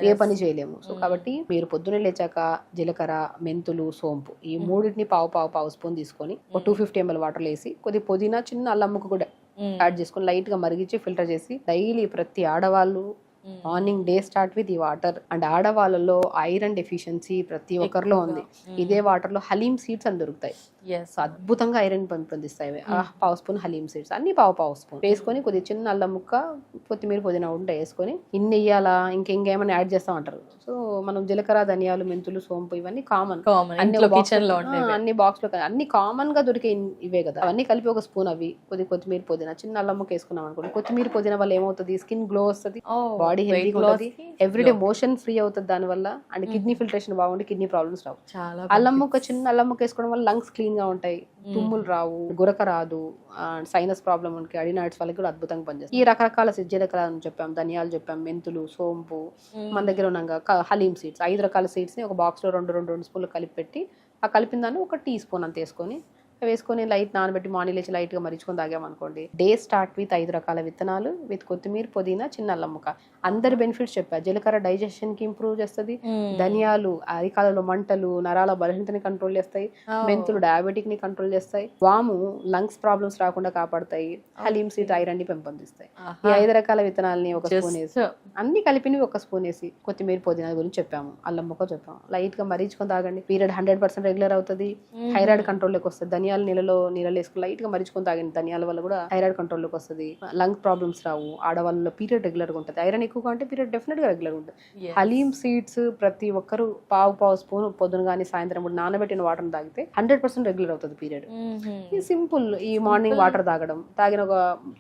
ఏ పని చేయలేము. సో కాబట్టి మీరు పొద్దున్నే లేచాక జీలకర్ర, మెంతులు, సోంపు ఈ మూడింటిని పావు స్పూన్ తీసుకొని ఒక 250 ml వాటర్ వేసి కొద్ది పుదీనా, చిన్న అల్లం ముక్క కూడా యాడ్ చేసుకొని లైట్ గా మరిగించి ఫిల్టర్ చేసి డైలీ ప్రతి ఆడవాళ్ళు మార్నింగ్ డే స్టార్ట్ విత్ ఈ వాటర్. అండ్ ఆడవాళ్ళలో ఐరన్ డెఫిషియన్సీ ప్రతి ఒక్కరిలో ఉంది. ఇదే వాటర్ లో హలీమ్ సీడ్స్ అని దొరుకుతాయి, అద్భుతంగా ఐరన్ పెంపొందిస్తాయి. పావు స్పూన్ హలీమ్ సీడ్స్ అన్ని పావు స్పూన్ వేసుకొని కొద్ది చిన్న అల్లం ముక్క, కొత్తిమీర, పుదీనా ఉంటే వేసుకొని, ఇన్ని వేయాలా ఇంకేమైనా యాడ్ చేస్తామంటారు. సో మనం జీలకర్ర, ధనియాలు, మెంతులు, సోంపు ఇవన్నీ కామన్, అన్ని బాక్స్ లో అన్ని కామన్ గా దొరికే ఇవే కదా, అవన్నీ కలిపి ఒక స్పూన్, అవి కొద్ది కొత్తిమీర, పుదీనా, చిన్న అల్లం ముక్క వేసుకున్నాం అనుకోండి. కొత్తిమీర, పుదీనా వల్ల ఏమవుతుంది, స్కిన్ గ్లో వస్తుంది, బాడీ హెల్తీగా ఉంటుంది, ఎవ్రీడే మోషన్ ఫ్రీ అవుతుంది దాని వల్ల. అండ్ కిడ్నీ ఫిల్టరేషన్ బాగుండి కిడ్నీ ప్రాబ్లమ్స్ రావు. అల్లం ముక్క, చిన్న అల్లం ముక్క వేసుకోవడం వల్ల లంగ్స్ క్లీన్ గా ఉంటాయి, తుమ్ములు రావు, గురక రాదు, సైనస్ ప్రాబ్లమ్ ఉంటే అడినాయిడ్స్ వాళ్ళకి కూడా అద్భుతంగా పనిచేస్తుంది. ఈ రకరకాల జీలకర్ర అని చెప్పాం, ధనియాలు చెప్పాం, మెంతులు, సోంపు, మన దగ్గర ఉన్నాక హలీమ్ సీడ్స్, 5 రకాల సీడ్స్ ని ఒక బాక్స్ లో 2 స్పూన్లు కలిపి పెట్టి, ఆ కలిపిన దాన్ని ఒక టీ స్పూన్ అంత వేసుకొని వేసుకొని లైట్ నానబెట్టి మార్నింగ్ లేచి లైట్గా మరిచుకొని తాగామనుకోండి, డే స్టార్ట్ విత్ 5 రకాల విత్తనాలు విత్ కొత్తిమీర, పుదీనా, చిన్న అల్లం ముక్క. అందరి బెనిఫిట్స్ చెప్పా. జీలకర్ర డైజెషన్కి ఇంప్రూవ్ చేస్తుంది, ధనియాలు అరికాలలో మంటలు, నరాల బలహీనతని కంట్రోల్ చేస్తాయి, మెంతులు డయాబెటిక్ని కంట్రోల్ చేస్తాయి, వాము లంగ్స్ ప్రాబ్లమ్స్ రాకుండా కాపాడతాయి, హలీమ్ సీడ్ ఐరన్ ని పెంపొందిస్తాయి. ఈ 5 రకాల విత్తనాలని ఒక స్పూన్ వేసి, అన్ని కలిపినవి ఒక స్పూన్ వేసి, కొత్తిమీర, పుదీనా గురించి చెప్పాము, అల్లం ముక్క చెప్పాము. లైట్ గా మరిచుకొని తాగండి. పీరియడ్ 100% రెగ్యులర్ అవుతుంది, థైరాయిడ్ కంట్రోల్లోకి వస్తుంది. ధనియాలు నీళ్ళలో వేసుకుని లైట్ గా మరిచుకొని తాగండి. ధనియాల వల్ల కూడా థైరాయిడ్ కంట్రోల్లోకి వస్తుంది, లంగ్ ప్రాబ్లమ్స్ రావు, ఆడవాళ్ళలో పీరియడ్ రెగ్యులర్ గా ఉంటుంది. ఐరన్ ఎక్కువగా ఉంటే పీరియడ్ డెఫినెట్ గా రెగ్యులర్ ఉంటుంది. హలీమ్ సీడ్స్ ప్రతి ఒక్కరు పావు స్పూన్ పొద్దున కానీ సాయంత్రం కూడా నానబెట్టిన వాటర్ తాగితే 100% రెగ్యులర్ అవుతుంది పీరియడ్. ఈ సింపుల్. ఈ మార్నింగ్ వాటర్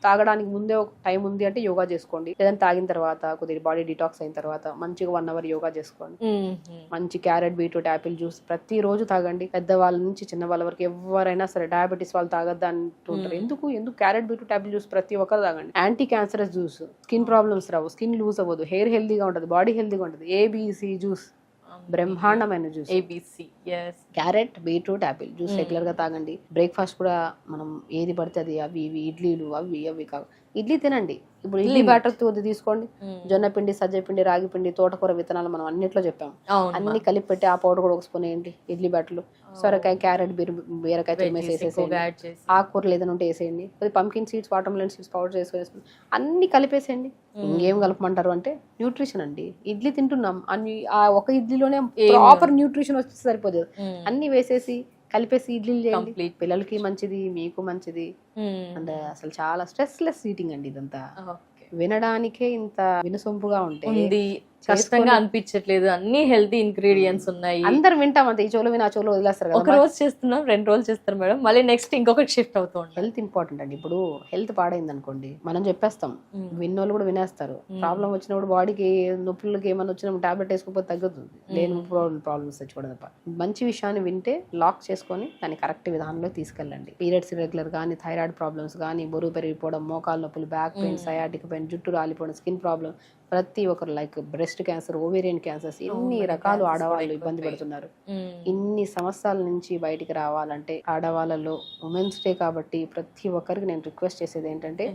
తాగడానికి ముందే ఒక టైం ఉంది అంటే యోగా చేసుకోండి, లేదంటే తాగిన తర్వాత కొద్దిగా బాడీ డిటాక్స్ అయిన తర్వాత మంచిగా 1 hour యోగా చేసుకోండి. మంచి క్యారెట్, బీట్రూట్, యాపిల్ జ్యూస్ ప్రతి రోజు తాగండి. పెద్దవాళ్ళ నుంచి చిన్న వాళ్ళ వరకు ఎవరైనా సరే, డయాబెటీస్ వాళ్ళు తాగద్దా అంటుంటారు. ఎందుకు క్యారెట్, బీట్రూట్, యాపిల్ జ్యూస్ ప్రతి ఒక్కరు తాగండి. Anti cancerous juice, skin problems రావు, స్కిన్ లూజ్ అవ్వదు, హెయిర్ హెల్దీగా ఉంటుంది, బాడీ హెల్దీగా ఉంటుంది. ఏబిసి జ్యూస్ బ్రహ్మాండమైన juice. Carrot, beetroot, apple juice regular గా తాగండి. బ్రేక్ఫాస్ట్ కూడా మనం ఏది పడితే అది, అవి ఇడ్లీలు అవి కావు, ఇడ్లీ తినండి. ఇప్పుడు ఇడ్లీ బ్యాటర్ తీసుకోండి, జొన్న పిండి, సజ్జ పిండి, రాగి పిండి, తోటకూర విత్తనాలు మనం అన్నిట్లో చెప్పాము, అన్ని కలిపి పెట్టి ఆ పౌడర్ కూడా ఒక స్పూన్ వేయండి ఇడ్లీ బ్యాటర్లు. సొరకాయ, క్యారెట్, బీరకాయ తురిమేసి వేసేసేయండి. ఆకుకూరలు ఏదైనా ఉంటే వేసేయండి. Pumpkin seeds, water melon seeds powder వేసుకొని అన్ని కలిపేసేయండి. ఇంకేం కలపమంటారు అంటే న్యూట్రిషన్ అండి. ఇడ్లీ తింటున్నాం, అన్ని ఆ ఒక ఇడ్లీలోనే ప్రాపర్ న్యూట్రిషన్ వచ్చి సరిపోదు. అన్ని వేసేసి కలిపేసి ఇడ్లీలు చేయండి. పిల్లలకి మంచిది, మీకు మంచిది. అండ్ అసలు చాలా స్ట్రెస్ లెస్ ఈటింగ్ అండి ఇదంతా. వినడానికే ఇంత వినసొంపుగా ఉంటుంది, కష్టంగా అనిపించట్లేదు. అన్ని హెల్తీ ఇంగ్రీడియంట్స్ ఉన్నాయి. అందరు వింటాం అంతే, ఈ చోలో విని ఆ చోలో వదిలేస్తారు కదా. ఒక రోజు చేస్తున్నాం, 2 రోజులు చేస్తారు మేడం, మళ్ళీ నెక్స్ట్ ఇంకొకటి షిఫ్ట్ అవుతూ ఉంటాం. హెల్త్ ఇంపార్టెంట్ అండి. ఇప్పుడు హెల్త్ పాడైంది అనుకోండి, మనం చెప్పేస్తాం, విన్నోళ్ళు కూడా వినేస్తారు. ప్రాబ్లం వచ్చినప్పుడు బాడీకి నొప్పులకి ఏమైనా వచ్చినప్పుడు టాబ్లెట్ వేసుకోకపోతే తగ్గుతుంది, లేని ప్రాబ్లమ్స్ తెచ్చుకోవడం తప్ప. మంచి విషయాన్ని వింటే లాక్ చేసుకొని దాన్ని కరెక్ట్ విధానంలో తీసుకెళ్ళండి. పీరియడ్స్ ఇర్రెగ్యులర్ కానీ, థైరాయిడ్ ప్రాబ్లమ్స్ కానీ, బరువు పెరిగిపోవడం, మోకాలు నొప్పులు, బ్యాక్ పెయిన్, సయాటిక్ పెయిన్, జుట్టు రాలిపోవడం, స్కిన్ ప్రాబ్లం, ప్రతి ఒక్కరు like breast cancer, ovarian cancers, ఇన్ని రకాలు ఆడవాళ్ళు ఇబ్బంది పడుతున్నారు. ఇన్ని సమస్యల నుంచి బయటికి రావాలంటే ఆడవాళ్ళలో ఉమెన్స్ డే కాబట్టి ప్రతి ఒక్కరికి నేను రిక్వెస్ట్ చేసేది ఏంటంటే,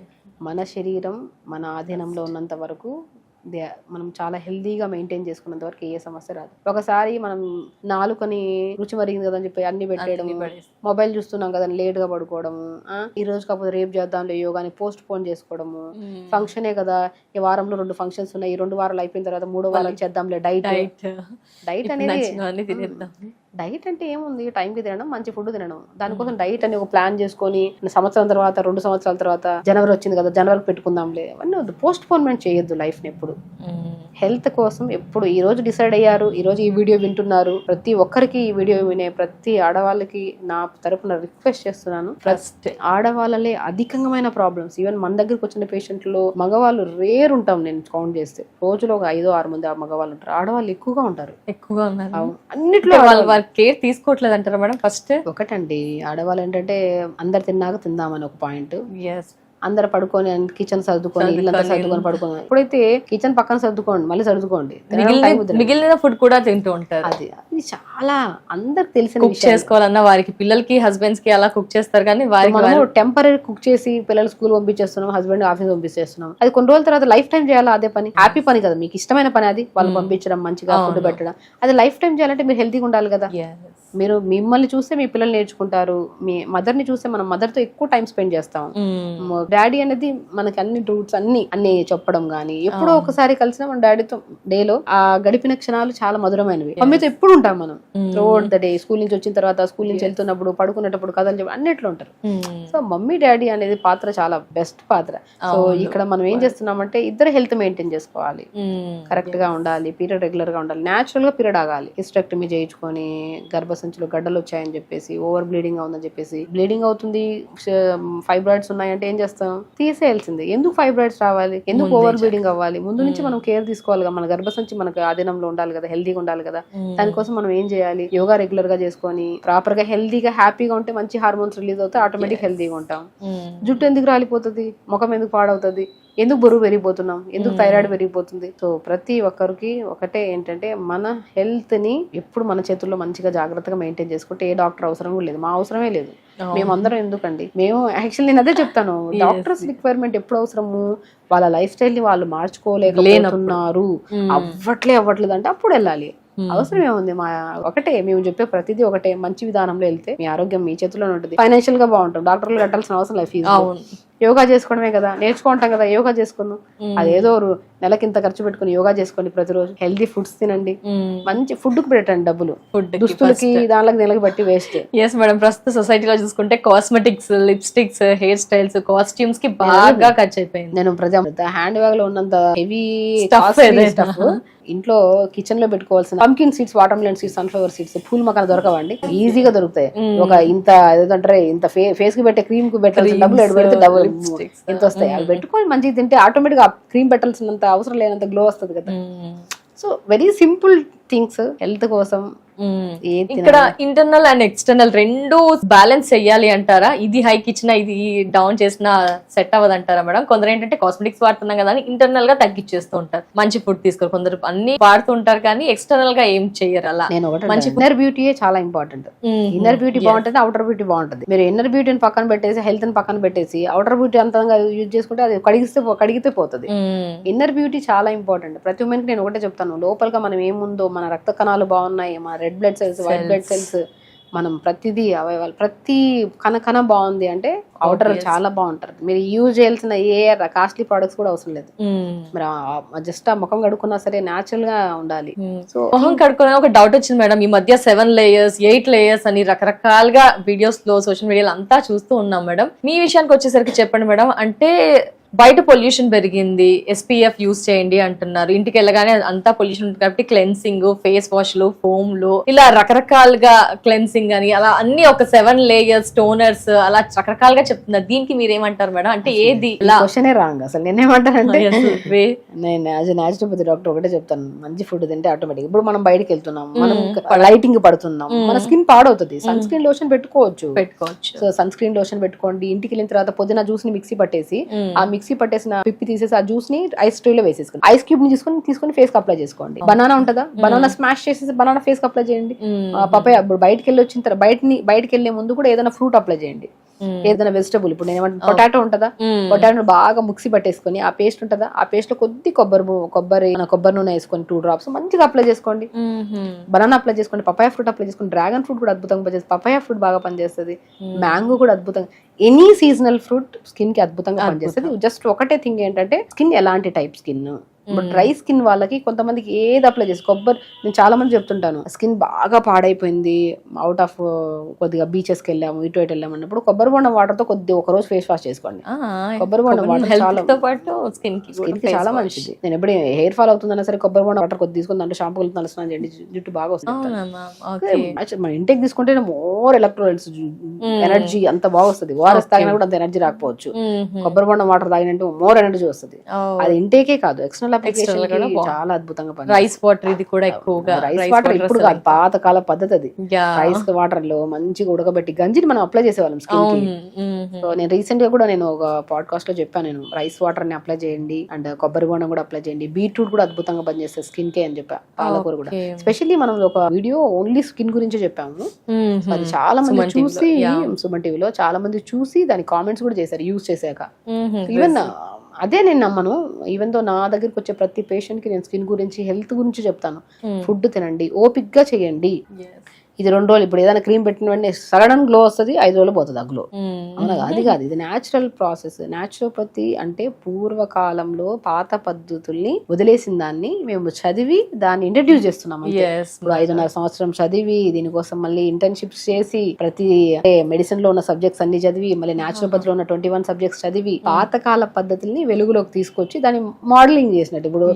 మన శరీరం మన ఆధీనంలో ఉన్నంత వరకు మనం చాలా హెల్దీగా మెయింటైన్ చేసుకున్నంత వరకు ఏ సమస్య రాదు. ఒకసారి మనం నాలుకని రుచి మరిగింది కదా అని చెప్పి అన్ని పెట్టేయడం, మొబైల్ చూస్తున్నాం కదా లేట్ గా పడుకోవడము, ఈ రోజు కాకపోతే రేపు చేద్దాంలే యోగాని పోస్ట్ పోన్ చేసుకోవడము, ఫంక్షనే కదా ఈ వారంలో 2 ఫంక్షన్స్ ఉన్నాయి, ఈ 2 వారాలు అయిపోయిన తర్వాత 3వ వారం చేద్దాంలే డైట్ అనేది. డైట్ అంటే ఏముంది, టైంకి తినడం, మంచి ఫుడ్ తినడం. దానికోసం డైట్ అని ఒక ప్లాన్ చేసుకొని సంవత్సరం తర్వాత 2 సంవత్సరాల తర్వాత జనవరి వచ్చింది కదా జనవరికి పెట్టుకుందాంలే, అవన్నీ వద్దు. పోస్ట్ పోన్మెంట్ చేయొద్దు లైఫ్ ని ఎప్పుడు. హెల్త్ కోసం ఎప్పుడు ఈ రోజు డిసైడ్ అయ్యారు, ఈ రోజు ఈ వీడియో వింటున్నారు, ప్రతి ఒక్కరికి ఈ వీడియో వినే ప్రతి ఆడవాళ్ళకి నా తరపున రిక్వెస్ట్ చేస్తున్నాను, ఫస్ట్ ఆడవాళ్ళలే అధికమైన ప్రాబ్లమ్స్. ఈవెన్ మన దగ్గరకు వచ్చిన పేషెంట్లో మగవాళ్ళు రేర్ ఉంటాం, నేను కౌంట్ చేస్తే రోజులో ఒక 5-6 మంది ఆ మగవాళ్ళు ఉంటారు, ఆడవాళ్ళు ఎక్కువగా ఉంటారు. అన్నిట్లో కేర్ తీసుకోవట్లేదు అంటారా మేడం? ఫస్ట్ ఒకటండి, ఆడవాళ్ళు ఏంటంటే అందరు తిన్నాక తిందామని ఒక పాయింట్, అందరు పడుకొని కిచెన్ సర్దుకొని ఇల్లంతా సర్దుకొని పడుకోండి. ఇప్పుడైతే కిచెన్ పక్కన సర్దుకోండి, మళ్ళీ సర్దుకోండి, మిగిలిన ఫుడ్ కూడా తింటూ ఉంటారు. అది చాలా అందరికి తెలిసిన కుక్ చేసుకోవాలన్నా వారికి, పిల్లలకి, హస్బెండ్స్ కి అలా కుక్ చేస్తారు, కానీ మనం టెంపరీ కుక్ చేసి పిల్లలు స్కూల్ పంపించేస్తున్నాం, హస్బెండ్ ఆఫీస్ పంపించేస్తున్నాం. అది కొన్ని రోజుల తర్వాత లైఫ్ టైం చేయాలి. అదే పని హ్యాపీ పని కదా, మీకు ఇష్టమైన పని అది, వాళ్ళు పంపించడం, మంచిగా ఫుడ్ పెట్టడం, అది లైఫ్ టైం చేయాలంటే మీరు హెల్తీగా ఉండాలి కదా. మీరు మిమ్మల్ని చూస్తే మీ పిల్లలు నేర్చుకుంటారు, మీ మదర్ ని చూస్తే మనం మదర్ తో ఎక్కువ టైం స్పెండ్ చేస్తాం. డాడీ అనేది మనకి అన్ని రూట్స్ అన్ని చెప్పడం గానీ, ఎప్పుడో ఒకసారి కలిసిన మన డాడీతో డేలో ఆ గడిపిన క్షణాలు చాలా మధురమైనవి. మమ్మీతో ఎప్పుడు ఉంటాం మనం త్రూఅవుట్ ద డే. స్కూల్ నుంచి వచ్చిన తర్వాత, స్కూల్ నుంచి వెళ్తున్నప్పుడు, పడుకునేటప్పుడు కథలు చెప్పి అన్నిట్లో ఉంటారు. సో మమ్మీ డాడీ అనేది పాత్ర చాలా బెస్ట్ పాత్ర. సో ఇక్కడ మనం ఏం చేస్తున్నామంటే ఇద్దరు హెల్త్ మెయింటైన్ చేసుకోవాలి, కరెక్ట్ గా ఉండాలి, పీరియడ్ రెగ్యులర్ గా ఉండాలి, న్యాచురల్ గా పీరియడ్ ఆగాలి. హిస్టెక్టమీ చేయించుకొని గర్భసంచిలో గడ్డలు వచ్చాయని చెప్పేసి, ఓవర్ బ్లీడింగ్ అవుతుందని చెప్పేసి, బ్లీడింగ్ అవుతుంది, ఫైబ్రాయిడ్స్ ఉన్నాయంటే ఏం చేస్తాం, తీసేయాల్సిందే. ఎందుకు ఫైబ్రాయిడ్స్ రావాలి, ఎందుకు ఓవర్ బ్లీడింగ్ అవ్వాలి? ముందు నుంచి మనం కేర్ తీసుకోవాలి కదా, మన గర్భసంచి మనకు ఆధీనంలో ఉండాలి కదా, హెల్దీగా ఉండాలి కదా. దానికోసం మనం ఏం చేయాలి, యోగా రెగ్యులర్ గా చేసుకొని ప్రాపర్ గా హెల్దీగా హ్యాపీగా ఉంటే మంచి హార్మోన్స్ రిలీజ్ అవుతాయి, ఆటోమేటిక్ హెల్దీగా ఉంటాం. జుట్టు ఎందుకు రాలిపోతుంది, ముఖం ఎందుకు పాడవుతుంది, ఎందుకు బరువు పెరిగిపోతున్నాం, ఎందుకు థైరాయిడ్ పెరిగిపోతుంది. సో ప్రతి ఒక్కరికి ఒకటే ఏంటంటే మన హెల్త్ ని ఎప్పుడు మన చేతుల్లో మంచిగా జాగ్రత్తగా మెయింటైన్ చేసుకుంటే ఏ డాక్టర్ అవసరం కూడా లేదు, మా అవసరమే లేదు. మేమందరం ఎందుకండి, మేము యాక్చువల్లీ నేను అదే చెప్తాను, డాక్టర్స్ రిక్వైర్మెంట్ ఎప్పుడు అవసరము, వాళ్ళ లైఫ్ స్టైల్ ని వాళ్ళు మార్చుకోలేకపోతున్నారు, అవ్వట్లేదు అంటే అప్పుడు వెళ్ళాలి. అవసరం ఏముంది, మా ఒకటే మేము చెప్పే ప్రతిదీ ఒకటే, మంచి విధానంలో వెళ్తే మీ ఆరోగ్యం మీ చేతిలోనే ఉంటుంది, ఫైనాన్షియల్ గా బాగుంటుంది, డాక్టర్లు కట్టాల్సిన అవసరం లేదు ఫీజు. యోగా చేసుకోవడమే కదా, నేర్చుకుంటాం కదా, యోగా చేసుకున్నాం, అదేదో నెలకి ఇంత ఖర్చు పెట్టుకుని యోగా చేసుకోండి, ప్రతిరోజు హెల్దీ ఫుడ్స్ తినండి, మంచి ఫుడ్ కు పెట్టండి డబ్బులు, దుస్తులకి దానికి నెలకి బట్టి వేస్ట్. ఎస్ మేడం, ప్రస్తుత సొసైటీలో చూసుకుంటే cosmetics, lipsticks, hair styles, costumes కి బాగా ఖర్చు అయిపోయింది. నేను హ్యాండ్ బ్యాగ్ లో ఉన్నంత హెవీ స్టఫ్ ఇంట్లో కిచెన్ లో పెట్టుకోవాల్సిన pumpkin seeds, water melon seeds, sunflower seeds, pool మకాన దొరకవండి, ఈజీగా దొరుకుతాయి. ఒక ఇంత ఏదంటారు ఇంత ఫేస్ కి పెట్టే క్రీమ్ కు పెట్టాల్సిన డబ్బులు ఎడు పెడితే డబ్బులు ఇంత వస్తాయి. అవి పెట్టుకొని మంచిగా తింటే ఆటోమేటిక్ గా క్రీమ్ పెట్టాల్సినంత అవసరం లేనంత గ్లో వస్తుంది కదా. So very simple things health కోసం. ఇక్కడ ఇంటర్నల్ అండ్ ఎక్స్టర్నల్ రెండు బ్యాలెన్స్ చెయ్యాలి అంటారా? ఇది హైక్ ఇచ్చినా ఇది డౌన్ చేసినా సెట్ అవ్వదు అంటారా మేడం? కొందరు ఏంటంటే కాస్మెటిక్స్ వాడుతున్నాం కదా అని ఇంటర్నల్ గా తగ్గించేస్తూ ఉంటారు, మంచి ఫుడ్ తీసుకోరు, కొందరు అన్ని వాడుతూ ఉంటారు కానీ ఎక్స్టర్నల్ గా ఏం చెయ్యరు. అలా నేను మంచి ఇన్నర్ బ్యూటీ చాలా ఇంపార్టెంట్. ఇన్నర్ బ్యూటీ బాగుంటుంది, అవుటర్ బ్యూటీ బాగుంటుంది. మీరు ఇన్నర్ బ్యూటీని పక్కన పెట్టేసి హెల్త్ ని పక్కన పెట్టేసి అవుటర్ బ్యూటీ అంతంగా యూజ్ చేసుకుంటే అది కడిగితే పోతుంది. ఇన్నర్ బ్యూటీ చాలా ఇంపార్టెంట్. ప్రతి ఉమెన్ కి నేను ఒకటే చెప్తాను, లోపలగా మనం ఏముందో, మన రక్త కణాలు బాగున్నాయి, మన red blood cells, white blood cells, మనం ప్రతిదీ అవయవాలు ప్రతి కణ బాగుంది అంటే అవుటర్ చాలా బాగుంటారు. మీరు యూజ్ చేయాల్సిన ఏ కాస్ట్లీ ప్రొడక్ట్స్ కూడా అవసరం లేదు. మరి జస్ట్ ఆ ముఖం కడుక్కున్నా సరే న్యాచురల్ గా ఉండాలి. సో మొహం కడుక్కునే ఒక డౌట్ వచ్చింది మేడం, ఈ మధ్య 7 layers 8 layers అని రకరకాలుగా వీడియోస్ లో సోషల్ మీడియాలో అంతా చూస్తూ ఉన్నాం మేడం. మీ విషయానికి వచ్చేసరికి చెప్పండి మేడం, అంటే బయట పొల్యూషన్ పెరిగింది, SPF యూజ్ చేయండి అంటున్నారు, ఇంటికి వెళ్ళగానే అంతా పొల్యూషన్ ఉంటుంది కాబట్టి క్లెన్సింగ్, ఫేస్ వాష్లు, ఫోమ్లు, ఇలా రకరకాలుగా క్లెన్సింగ్ అని అలా అన్ని ఒక 7 layers టోనర్స్ అలా రకరకాలుగా చెప్తున్నారు. దీనికి మీరు ఏమంటారు మేడం? అంటే ఏది క్వశ్చనే రాంగ్ అసలు. నేనేమంటానంటే నేను యాజ్ ఎ న్యాచురోపతి డాక్టర్ ఒకటే చెప్తాను, మంచి ఫుడ్ తింటే ఆటోమేటిక్ ఇప్పుడు మనం బయటకి వెళ్తున్నాం, మనం లైటింగ్ పడుతున్నాం, మన స్కిన్ పాడవుతుంది, సన్ స్క్రీన్ లోషన్ పెట్టుకోవచ్చు. సో సన్ స్క్రీన్ లోషన్ పెట్టుకోండి. ఇంటికి వెళ్ళిన తర్వాత పొద్దున జ్యూస్ ని మిక్సీ పట్టేసి ఆ మిక్సీ పట్టేసిన పిప్పి తీసేసి ఆ జ్యూస్ ని ఐస్ ట్రే లో వేసేసుకోండి, ఐస్ క్యూబ్ ని తీసుకొని ఫేస్ కి అప్లై చేసుకోండి. బనానా ఉంటుందా, బనానా స్మాష్ చేసేసి బనానా ఫేస్ కి అప్లై చేయండి. పపాయ ఇప్పుడు బయటకి వెళ్ళి వచ్చిన తర్వాత బయటకి వెళ్లే ముందు కూడా ఏదైనా ఫ్రూట్ అప్లై చేయండి, ఏదైనా వెజిటబుల్. ఇప్పుడు నేను పొటాటో ఉంటుందా, పొటాటో బాగా మిక్సీ పట్టేసుకొని ఆ పేస్ట్ ఉంటుందా, ఆ పేస్ట్ లో కొద్ది కొబ్బరి నూనె వేసుకొని 2 drops మంచిగా అప్లై చేసుకోండి. బనానా అప్లై చేసుకోండి, పపాయ ఫ్రూట్ అప్లై చేసుకోండి, డ్రాగన్ ఫ్రూట్ కూడా అద్భుతంగా పనిచేస్తుంది, పపాయ ఫ్రూట్ బాగా పనిచేస్తుంది, మ్యాంగో కూడా అద్భుతంగా, ఎనీ సీజనల్ ఫ్రూట్ స్కిన్ కి అద్భుతంగా పనిచేస్తుంది. జస్ట్ ఒకటే థింగ్ ఏంటంటే స్కిన్ ఎలాంటి టైప్ స్కిన్. ఇప్పుడు డ్రై స్కిన్ వాళ్ళకి కొంతమందికి ఏది అప్లై చేసి నేను చాలా మంది చెప్తుంటాను, స్కిన్ బాగా పాడైపోయింది, అవుట్ ఆఫ్ కొద్దిగా బీచెస్కి వెళ్ళాము, ఇటు వెళ్ళాము అన్నప్పుడు కొబ్బరి బొండం వాటర్ తో ఒక రోజు ఫేస్ వాష్ చేసుకోండి. కొబ్బరి బొండం వాటర్ చాలా స్కిన్ కి చాలా మంచిది. నేను ఎప్పుడు హెయిర్ ఫాల్ అవుతుందన్నా సరే కొబ్బరి బొండం వాటర్ కొద్ది తీసుకుని దాంట్లో షాంపూ తలస్నానం చేయండి, జుట్టు బాగా వస్తుంది. మన ఇంటెక్ తీసుకుంటే మోర్ ఎలక్ట్రోలైట్స్, ఎనర్జీ అంత బాగా వస్తుంది. ఓఆర్ఎస్ తాగినా కూడా అంత ఎనర్జీ రాకపోవచ్చు, కొబ్బరి బొండం వాటర్ తాగినట్టు మోర్ ఎనర్జీ వస్తుంది. అది ఇంటేకే కాదు, ఎక్స్టర్నల్ చాలా అద్భుతంగా రైస్ వాటర్, ఇది కూడా ఎక్కువగా రైస్ వాటర్ ఇప్పుడు కాదు, పాతకాల పద్ధతి అది. రైస్ వాటర్ లో మంచిగా ఉడకబెట్టి గంజిని మనం అప్లై చేసేవాళ్ళం స్కిన్ కి. సో నేను రీసెంట్ గా కూడా నేను ఒక పాడ్కాస్ట్ లో చెప్పాను, నేను రైస్ వాటర్ ని అప్లై చేయండి అండ్ కొబ్బరి బొండం కూడా అప్లై చేయండి, బీట్రూట్ కూడా అద్భుతంగా పనిచేస్తుంది స్కిన్ కి అని చెప్పా, పాలకూర కూడా. స్పెషల్లీ మనం ఒక వీడియో ఓన్లీ స్కిన్ గురించి చెప్పాము, అది చాలా మంది చూసి సుమన్ టీవీలో చాలా మంది చూసి దాని కామెంట్స్ కూడా చేశారు యూజ్ చేశాక. ఈవెన్ అదే నేను నమ్మను, ఈవెన్ తో నా దగ్గరికి వచ్చే ప్రతి పేషెంట్ కి నేను స్కిన్ గురించి హెల్త్ గురించి చెప్తాను. ఫుడ్ తినండి, ఓపిక్గా చేయండి. ఇది 2 రోజులు ఇప్పుడు ఏదైనా క్రీమ్ పెట్టిన వెంటనే సడన్ గ్లో వస్తుంది, 5 రోజులు పోతుంది ఆ గ్లో. అవునా? అది కాదు, ఇది న్యాచురల్ ప్రాసెస్. న్యాచురోపతి అంటే పూర్వకాలంలో పాత పద్ధతుల్ని వదిలేసిన దాన్ని మేము చదివి దాన్ని ఇంట్రడ్యూస్ చేస్తున్నాం. ఇప్పుడు 5.5 సంవత్సరం చదివి దీనికోసం మళ్ళీ ఇంటర్న్షిప్స్ చేసి ప్రతి మెడిసిన్ లో ఉన్న సబ్జెక్ట్స్ అన్ని చదివి మళ్ళీ న్యాచురోపతిలో ఉన్న 21 సబ్జెక్ట్స్ చదివి పాతకాల పద్ధతుల్ని వెలుగులోకి తీసుకొచ్చి దాన్ని మోడలింగ్ చేసినట్టు, ఇప్పుడు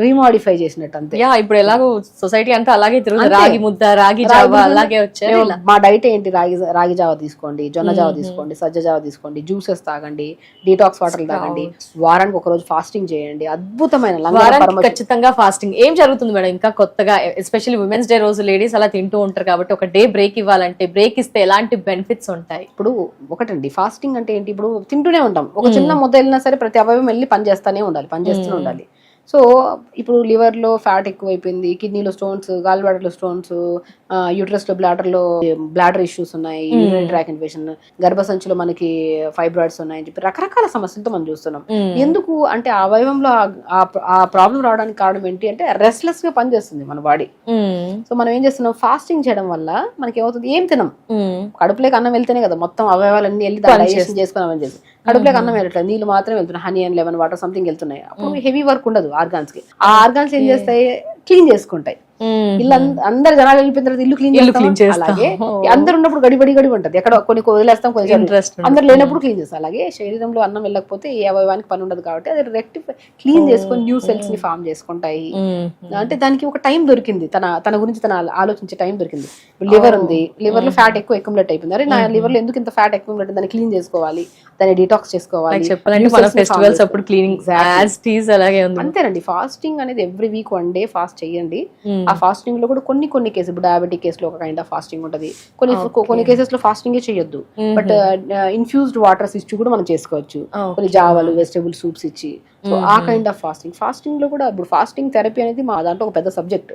రీమోడిఫై చేసినట్టు అంతే. ఇప్పుడు ఎలాగో సొసైటీ అంతా అలాగే తిరుగుతుంది, రాగి ముద్ద, రాగి జావా అలాగే వచ్చారు ఇలా. మా డైట్ ఏంటి, రాగి జావ తీసుకోండి, జొన్న జావ తీసుకోండి, సజ్జ జావ తీసుకోండి, జ్యూసెస్ తాగండి, డీటాక్స్ వాటర్ తాగండి, వారానికి ఒక రోజు ఫాస్టింగ్ చేయండి. అద్భుతమైన వారానికి ఖచ్చితంగా ఫాస్టింగ్. ఏం జరుగుతుంది మేడం ఇంకా కొత్తగా, ఎస్పెషల్లీ ఉమెన్స్ డే రోజు లేడీస్ అలా తింటూ ఉంటారు కాబట్టి ఒక డే బ్రేక్ ఇవ్వాలంటే బ్రేక్ ఇస్తే ఎలాంటి బెనిఫిట్స్ ఉంటాయి? ఇప్పుడు ఒకటండి, ఫాస్టింగ్ అంటే ఏంటి, ఇప్పుడు తింటూనే ఉంటాం, ఒక చిన్న ముద్ద వెళ్ళినా సరే ప్రతి అవయవం వెళ్ళి పని చేస్తూనే ఉండాలి. సో ఇప్పుడు లివర్ లో ఫ్యాట్ ఎక్కువైపోయింది, కిడ్నీలో స్టోన్స్, గాల్ బ్లాడర్ లో స్టోన్స్, యూట్రస్ లో బ్లాడర్ ఇష్యూస్ ఉన్నాయి, యూరినరీ ట్రాక్ ఇన్ఫెక్షన్, గర్భసంచిలో మనకి ఫైబ్రాయిడ్స్ ఉన్నాయని చెప్పి రకరకాల సమస్యలతో మనం చూస్తున్నాం. ఎందుకు అంటే ఆ అవయవంలో ఆ ప్రాబ్లం రావడానికి కారణం ఏంటి అంటే రెస్ట్లెస్ గా పనిచేస్తుంది మన బాడీ. సో మనం ఏం చేస్తున్నాం, ఫాస్టింగ్ చేయడం వల్ల మనకి ఏమవుతుంది, ఏం తినం, కడుపులోకి అన్నం వెళ్తేనే కదా మొత్తం అవయవాలన్నీ వెళ్ళి డైజెషన్ చేసుకున్నామని చేసి కడుపులోకి అన్నం వెళ్ళట్లేదు, నీళ్ళు మాత్రమే వెళ్తున్నాయి, honey and lemon water something వెళ్తున్నాయి. అప్పుడు హెవీ వర్క్ ఉండదు ఆర్గాన్స్ కి. ఆ ఆర్గాన్స్ ఏం చేస్తాయి, క్లీన్ చేసుకుంటాయి. ఇల్లు అందరు జనాలు వెళ్ళిపోయిన తర్వాత ఇల్లు క్లీన్ చేస్తాం. అలాగే అందరు ఉన్నప్పుడు గడిబడి ఉంటది, ఎక్కడ కొన్ని వదిలేస్తాం, కొన్ని అందరు లేనప్పుడు క్లీన్ చేస్తాం. అలాగే శరీరంలో అన్నం వెళ్ళకపోతే ఏ అవయవానికి పని ఉండదు కాబట్టి అది రెక్టిఫై క్లీన్ చేసుకొని న్యూ సెల్స్ ని ఫామ్ చేసుకుంటాయి. అంటే దానికి ఒక టైం దొరికింది, తన గురించి తన ఆలోచించే టైం దొరికింది. లివర్ ఉంది, లివర్ లో ఫ్యాట్ ఎక్కువ అక్యుములేట్ అయిపోయింది, అరే నా లివర్ లో ఎందుకు ఇంత ఫ్యాట్ అక్యుములేట్, దాన్ని క్లీన్ చేసుకోవాలి, దాన్ని డిటాక్స్ చేసుకోవాలి. ఫెస్టివల్స్ అప్పుడు క్లీనింగ్ అంతేనండి. ఫాస్టింగ్ అనేది ఎవ్రీ వీక్ 1 డే ఫాస్ట్ చేయండి. ఆ ఫాస్టింగ్ లో కూడా కొన్ని కేసులు, ఇప్పుడు డయాబెటిక్ కేసులో ఒక కైండ్ ఆఫ్ ఫాస్టింగ్ ఉంటది, కొన్ని కేసెస్ లో ఫాస్టింగ్ చేయొద్దు, బట్ ఇన్ఫ్యూజ్డ్ వాటర్స్ ఇచ్చి కూడా మనం చేసుకోవచ్చు, కొన్ని జావాలు, వెజిటబుల్ సూప్స్ ఇచ్చి. సో ఆ కైండ్ ఆఫ్ ఫాస్టింగ్ లో కూడా ఇప్పుడు ఫాస్టింగ్ థెరపీ అనేది మా దాంట్లో ఒక పెద్ద సబ్జెక్ట్.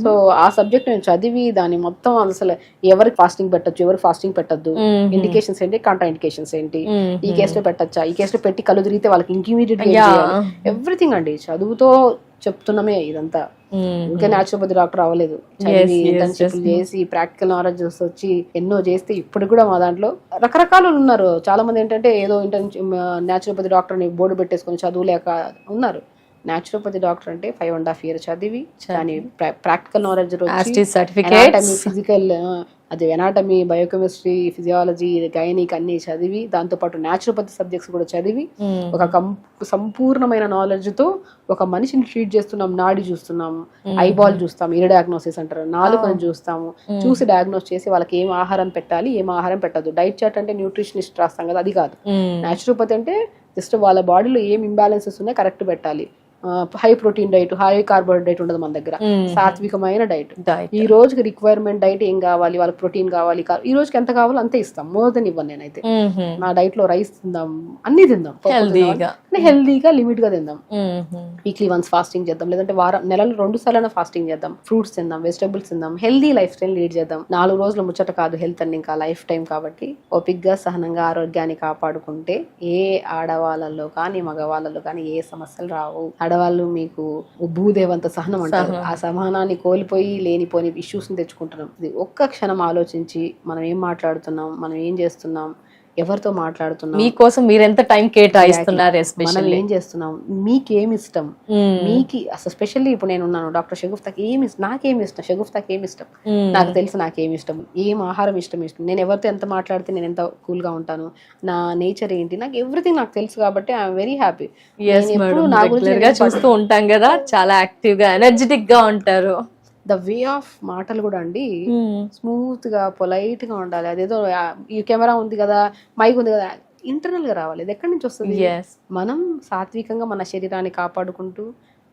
సో ఆ సబ్జెక్ట్ నేను చదివి దాని మొత్తం అసలు ఎవరికి ఫాస్టింగ్ పెట్టచ్చు, ఎవరికి ఫాస్టింగ్ పెట్టద్దు, ఇండికేషన్స్ ఏంటి, కాంట్రా ఇండికేషన్స్ ఏంటి, ఈ కేసులో పెట్టచ్చా, ఈ కేసులో పెట్టి కళ్ళు తిరిగితే వాళ్ళకి ఇంకిమీడియట్ ఎవ్రీథింగ్ అండి చదువుతో చెప్తున్నామే. ఇదంతా ఇంకా న్యాచురోపతి డాక్టర్ అవ్వలేదు, చదివి ఇంటర్న్షిప్ చేసి ప్రాక్టికల్ నాలెడ్జ్ వచ్చి ఎన్నో చేస్తే ఇప్పుడు కూడా మా దాంట్లో రకరకాలు ఉన్నారు. చాలా మంది ఏంటంటే ఏదో న్యాచురోపతి డాక్టర్ అని బోర్డు పెట్టేసుకొని చదువులేక ఉన్నారు. న్యాచురోపతి డాక్టర్ అంటే 5.5 years చదివి దాని ప్రాక్టికల్ నాలెడ్జ్ ఫిజికల్, అది ఎనాటమీ, బయోకెమిస్ట్రీ, ఫిజియాలజీ, గైనిక్ అన్ని చదివి దాంతో పాటు న్యాచురోపతి సబ్జెక్ట్స్ కూడా చదివి ఒక సంపూర్ణమైన నాలెడ్జ్ తో ఒక మనిషిని ట్రీట్ చేస్తున్నాం. నాడి చూస్తున్నాం, ఐబాల్ చూస్తాం, ఇయర్ డయాగ్నోసిస్ అంటారు, నాలుకను చూస్తాము, చూసి డయాగ్నోస్ చేసి వాళ్ళకి ఏం ఆహారం పెట్టాలి, ఏం ఆహారం పెట్టద్దు. డైట్ చార్ట్ అంటే న్యూట్రిషనిస్ట్ రాస్తాం కదా, అది కాదు. న్యాచురోపతి అంటే జస్ట్ వాళ్ళ బాడీలో ఏం ఇంబ్యాలెన్సెస్ ఉన్నాయో కరెక్ట్ పెట్టాలి. High protein diet, high carbohydrate diet ఉండదు మన దగ్గర, సాత్వికమైన డైట్. ఈ రోజుకి రిక్వైర్మెంట్ డైట్ ఏం కావాలి, వాళ్ళకి ప్రోటీన్ కావాలి, ఈ రోజుకి ఎంత కావాలో అంతే ఇస్తాం, మోర్ దెన్ ఇవ్వను నేనైతే. నా డైట్ లో రైస్ తిందాం, అన్ని తిందాం, హెల్దీగా లిమిట్ గా తిందాం. వీక్లీ వన్స్ ఫాస్టింగ్ చేద్దాం, లేదంటే నెలలో 2 సార్లు ఫాస్టింగ్ చేద్దాం, ఫ్రూట్స్ తిందాం, వెజిటబుల్స్ తిందాం, హెల్దీ లైఫ్ స్టైల్ లీడ్ చేద్దాం. 4 రోజుల ముచ్చట కాదు హెల్త్ అని, ఇంకా లైఫ్ టైం కాబట్టి ఓపిక్గా సహనంగా ఆరోగ్యాన్ని కాపాడుకుంటే ఏ ఆడవాళ్ళలో కానీ మగవాళ్ళలో కానీ ఏ సమస్యలు రావు. ఆడవాళ్ళు మీకు భూదేవంత సహనం అంటారు, ఆ సహనాన్ని కోల్పోయి లేనిపోని ఇష్యూస్ ని తెచ్చుకుంటున్నాం. ఇది ఒక్క క్షణం ఆలోచించి మనం ఏం మాట్లాడుతున్నాం, మనం ఏం చేస్తున్నాం, ఎవరితో మాట్లాడుతున్నాం, మీకోసం మీరు ఎంత టైం కేటాయిస్తున్నారు, మనం ఏం చేస్తున్నాం, మీకేమి ఇష్టం, మీకు అసలు స్పెషల్లీ ఇప్పుడు నేను ఉన్నాను డాక్టర్ షగుఫ్తాకి ఏమి ఇష్టం, నాకేమి ఇష్టం, షగుఫ్తాకి ఏమి ఇష్టం, నాకు తెలుసు నాకేమి ఇష్టం, ఏం ఆహారం ఇష్టం, నేను ఎవరితో ఎంత మాట్లాడితే నేను ఎంత కూల్ గా ఉంటాను, నా నేచర్ ఏంటి, నాకు ఎవ్రీథింగ్ నాకు తెలుసు కాబట్టి ఐఎమ్ వెరీ హ్యాపీ. నా గురించి చూస్తూ ఉంటాం కదా, చాలా యాక్టివ్ గా ఎనర్జెటిక్ గా ఉంటారు. ద వే ఆఫ్ మాటలు కూడా అండి స్మూత్ గా పొలైట్ గా ఉండాలి. అదేదో ఈ కెమెరా ఉంది కదా, మైక్ ఉంది కదా, ఇంటర్నల్ గా రావాలి. ఇది ఎక్కడి నుంచి వస్తుంది? మనం సాత్వికంగా మన శరీరాన్ని కాపాడుకుంటూ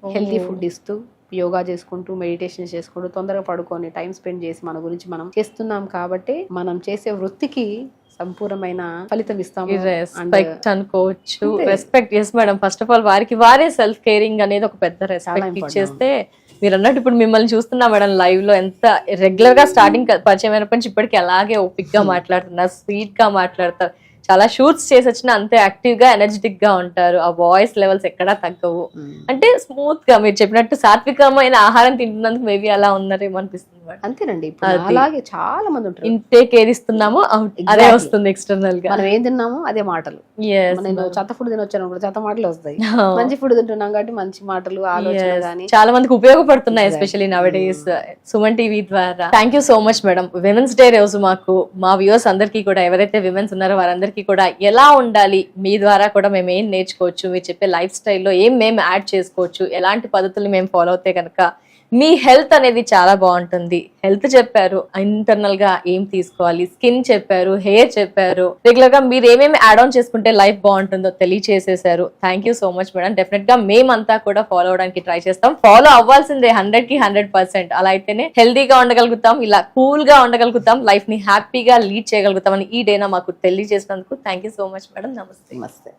హెల్తీ ఫుడ్ ఇస్తూ యోగా చేసుకుంటూ మెడిటేషన్ చేసుకుంటూ తొందరగా పడుకొని టైం స్పెండ్ చేసి మన గురించి మనం చేస్తున్నాం కాబట్టి మనం చేసే వృత్తికి సంపూర్ణమైన ఫలితం ఇస్తాము అనుకోవచ్చు. Respect. Yes madam, first of all వారికి వారే సెల్ఫ్ కేరింగ్ అనేది ఒక పెద్ద రెస్పెక్ట్ ఇచ్చేస్తే, మీరు అన్నట్టు ఇప్పుడు మిమ్మల్ని చూస్తున్నా మేడం లైవ్ లో, ఎంత రెగ్యులర్ గా స్టార్టింగ్ పరిచయం అయినప్పటి నుంచి ఇప్పటికి అలాగే ఓపిక్ గా మాట్లాడుతున్నారు, స్వీట్ గా మాట్లాడతారు, చాలా షూట్స్ చేసి వచ్చినా అంతే యాక్టివ్ గా ఎనర్జెటిక్ గా ఉంటారు, ఆ వాయిస్ లెవెల్స్ ఎక్కడా తగ్గవు. అంటే స్మూత్ గా మీరు చెప్పినట్టు సాత్వికమైన ఆహారం తింటున్నందుకు మేబీ అలా ఉన్నారేమో అనిపిస్తుంది. అంతేనండి, అలాగే చాలా మంది ఉంటారు. ఇంటేక్ ఏది ఇస్తున్నామో అదే వస్తుంది ఎక్స్టర్నల్ గా, మనం ఏం తిన్నామో అదే మాటలు. నేను చెత్త ఫుడ్ తినొచ్చాను కూడా చెత్త మాటలు వస్తాయి, మంచి ఫుడ్ తింటున్నాం కాబట్టి మంచి మాటలు, ఆలోచనలు కానీ చాలా మందికి ఉపయోగపడుతున్నాయి, ఎస్పెషల్లీ నవడేస్ సుమన్ టీవీ ద్వారా. Thank you so much madam. Women's day రోజు మాకు మా వ్యూవర్స్ అందరికీ కూడా, ఎవరైతే విమెన్స్ ఉన్నారో వారందరికీ కూడా ఎలా ఉండాలి, మీ ద్వారా కూడా మేము ఏం నేర్చుకోవచ్చు, మీరు చెప్పే లైఫ్ స్టైల్లో ఏం మేము యాడ్ చేసుకోవచ్చు, ఎలాంటి పద్ధతులు మేము ఫాలో అవుతే కనుక మీ హెల్త్ అనేది చాలా బాగుంటుంది. హెల్త్ చెప్పారు, ఇంటర్నల్ గా ఏం తీసుకోవాలి, స్కిన్ చెప్పారు, హెయిర్ చెప్పారు, రెగ్యులర్ గా మీరు ఏమేమి యాడ్ ఆన్ చేసుకుంటే లైఫ్ బాగుంటుందో తెలియచేసేసారు. Thank you so much madam. Definite గా మేమంతా కూడా ఫాలో అవడానికి ట్రై చేస్తాం. ఫాలో అవ్వాల్సిందే 100కి 100%. అలా అయితేనే హెల్తీగా ఉండగలుగుతాం, ఇలా కూల్ గా ఉండగలుగుతాం, లైఫ్ ని హ్యాపీగా లీడ్ చేయగలుగుతాం అని ఈ డేనా మాకు తెలియజేసినందుకు thank you so much madam. నమస్తే. నమస్తే.